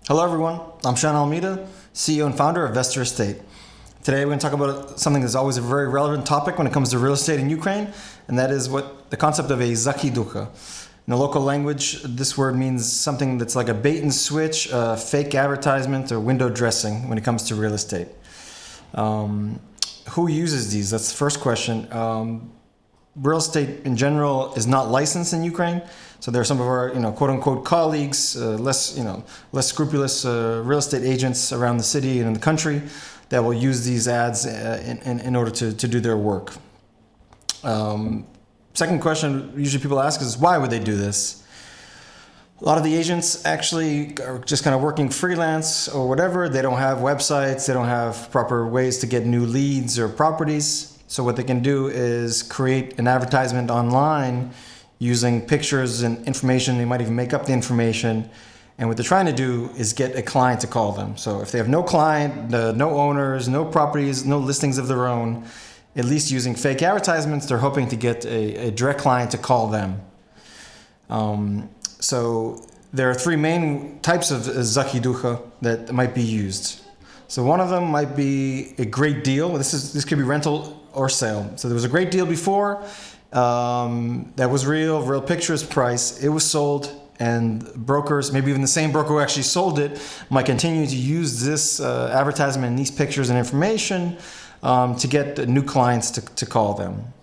Hello everyone, I'm Almeida, CEO and founder of Vestor.Estate. Today we're going to talk about something that's always a very relevant topic when it comes to real estate in Ukraine, and that is what the concept of a zakiduha. In the local language, this word means something that's like a bait and switch, fake advertisement, or window dressing when it comes to real estate. Who uses these? That's the first question. Real estate in general is not licensed in Ukraine, so there are some of our, quote-unquote colleagues, less scrupulous real estate agents around the city and in the country that will use these ads in order to do their work. Second question usually people ask is, why would they do this? A lot of the agents actually are just kind of working freelance or whatever. They don't have websites, they don't have proper ways to get new leads or properties. So what they can do is create an advertisement online using pictures and information. They might even make up the information. And what they're trying to do is get a client to call them. So if they have no client, no owners, no properties, no listings of their own, at least using fake advertisements, they're hoping to get a direct client to call them. So there are three main types of zakiduha that might be used. So one of them might be a great deal. This could be rental or sale. So there was a great deal before that was real pictures, price. It was sold, and brokers, maybe even the same broker who actually sold it, might continue to use this advertisement and these pictures and information to get new clients to call them.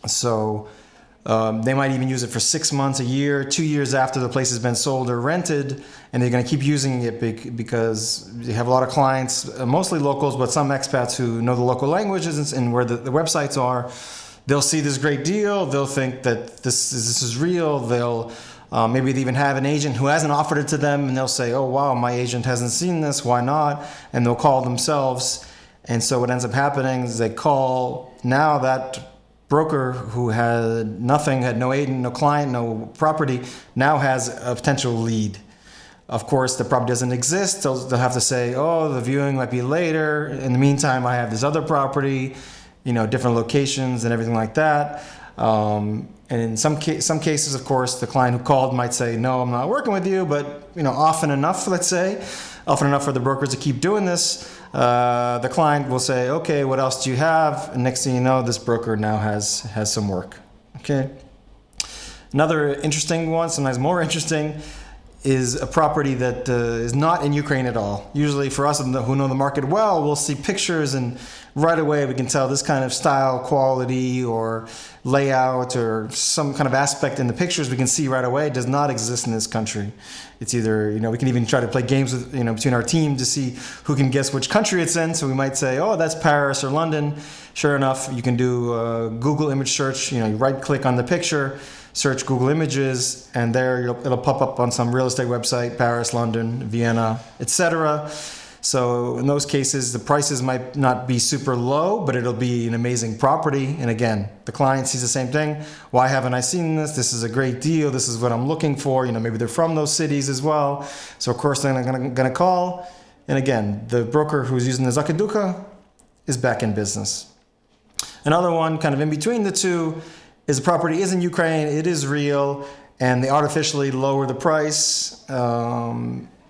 So they might even use it for 6 months, a year, 2 years after the place has been sold or rented, and they're going to keep using it because they have a lot of clients, mostly locals, but some expats who know the local languages and where the websites are. They'll see this great deal, they'll think that this is real, they'll maybe they even have an agent who hasn't offered it to them, and they'll say, oh wow, my agent hasn't seen this, why not? And they'll call themselves. And so what ends up happening is they call now that broker who had nothing, had no agent, no client, no property, now has a potential lead. Of course, the property doesn't exist. They'll have to say, oh, the viewing might be later. In the meantime, I have this other property, different locations and everything like that. And in some cases, of course, the client who called might say, no, I'm not working with you, but often enough, let's say, often enough for the brokers to keep doing this, the client will say, okay, what else do you have? And next thing you know, this broker now has some work. Okay. Another interesting one, sometimes more interesting, is a property that is not in Ukraine at all. Usually for us who know the market well, we'll see pictures and right away we can tell this kind of style, quality, or layout, or some kind of aspect in the pictures we can see right away does not exist in this country. It's either, we can even try to play games with, between our team to see who can guess which country it's in. So we might say, oh, that's Paris or London. Sure enough, you can do a Google image search. You right click on the picture, search Google Images, and there it'll pop up on some real estate website, Paris, London, Vienna, etc. So in those cases, the prices might not be super low, but it'll be an amazing property. And again, the client sees the same thing. Why haven't I seen this? This is a great deal. This is what I'm looking for. Maybe they're from those cities as well. So of course they're going to call. And again, the broker who's using the zakiduha is back in business. Another one kind of in between the two is the property is in Ukraine, it is real, and they artificially lower the price,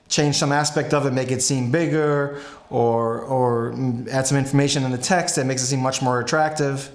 change some aspect of it, make it seem bigger, or add some information in the text that makes it seem much more attractive.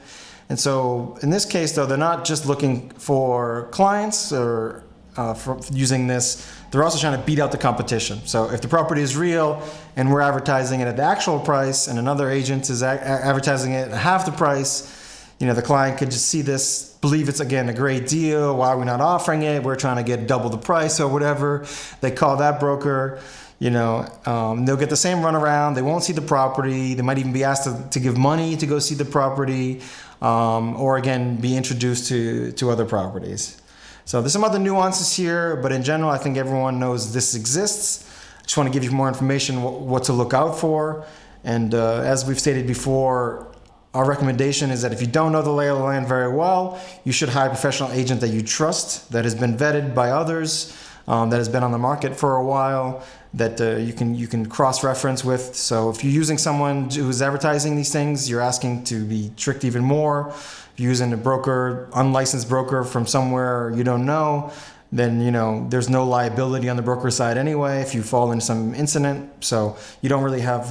And so in this case, though, they're not just looking for clients or for using this, they're also trying to beat out the competition. So if the property is real and we're advertising it at the actual price and another agent is advertising it at half the price, the client could just see this, believe it's, again, a great deal. Why are we not offering it? We're trying to get double the price or whatever. They call that broker, they'll get the same runaround. They won't see the property. They might even be asked to give money to go see the property, or again, be introduced to other properties. So there's some other nuances here, but in general, I think everyone knows this exists. I just want to give you more information what to look out for. And as we've stated before, our recommendation is that if you don't know the lay of the land very well, you should hire a professional agent that you trust, that has been vetted by others, that has been on the market for a while, that you can cross-reference with. So if you're using someone who's advertising these things, you're asking to be tricked even more. If you're using a broker, unlicensed broker from somewhere you don't know, then there's no liability on the broker side anyway if you fall in some incident. So you don't really have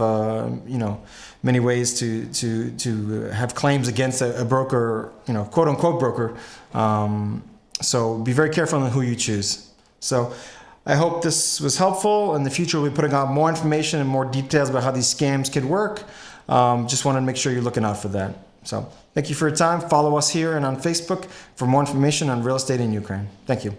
many ways to have claims against a broker, quote unquote broker. So be very careful on who you choose. So I hope this was helpful. In the future, we'll be putting out more information and more details about how these scams could work. Just want to make sure you're looking out for that. So thank you for your time. Follow us here and on Facebook for more information on real estate in Ukraine. Thank you.